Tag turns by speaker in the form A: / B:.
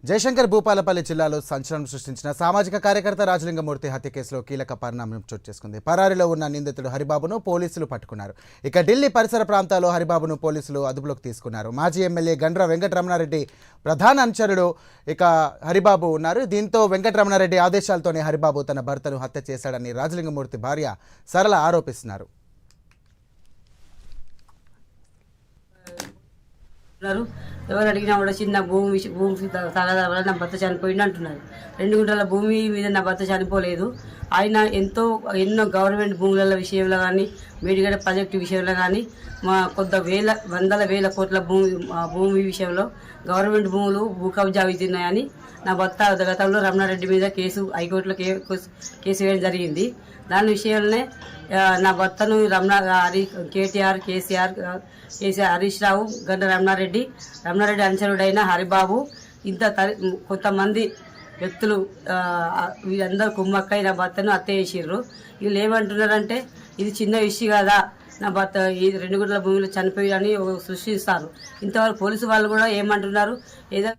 A: జయశంకర్ భూపాలపల్లి జిల్లాలో సంచలనం సృష్టించిన సామాజిక కార్యకర్త రాజలింగమూర్తి హత్య కేసులో కీలక పరిణామం చోటు చేసుకుంది. పరారీలో ఉన్న నిందితుడు హరిబాబును పోలీసులు పట్టుకున్నారు. ఇక ఢిల్లీ పరిసర ప్రాంతాల్లో హరిబాబును పోలీసులు అదుపులోకి తీసుకున్నారు. మాజీ ఎమ్మెల్యే గండ్ర వెంకటరమణారెడ్డి ప్రధాన అనుచరుడు ఇక హరిబాబు ఉన్నారు. దీంతో వెంకటరమణారెడ్డి ఆదేశాలతోనే హరిబాబు తన భర్తను హత్య చేశాడని రాజలింగమూర్తి భార్య సరళ ఆరోపిస్తున్నారు.
B: ఎవరు అడిగినా కూడా చిన్న భూమి తగాదా వల్ల నా భర్త చనిపోయింది అంటున్నారు. 2 గుంటల భూమి మీద నా భర్త చనిపోలేదు. ఆయన ఎన్నో గవర్నమెంట్ భూముల విషయంలో కానీ మేడిగడ్డ ప్రాజెక్టు విషయంలో కానీ మా వందల వేల కోట్ల భూమి విషయంలో గవర్నమెంట్ భూములు భూ కబ్జా అవుతున్నాయని నా భర్త గతంలో రమణారెడ్డి మీద హైకోర్టులో కేసు వేయడం జరిగింది. దాని విషయంలోనే నా భర్తను కేటీఆర్, కేసీఆర్, హరీష్ రావు, గండ్ర రమణారెడ్డి అనుచరుడైన హరిబాబు కొంతమంది వ్యక్తులు వీళ్ళందరూ కుమ్మక్కై నా భర్తను హత్య చేసిర్రు. వీళ్ళు ఏమంటున్నారంటే ఇది చిన్న విషయం కదా, నా భర్త ఈ 2 గుంటల భూమిలో చనిపోయాడని సృష్టిస్తారు. ఇంతవరకు పోలీసు వాళ్ళు కూడా ఏమంటున్నారు, ఏదో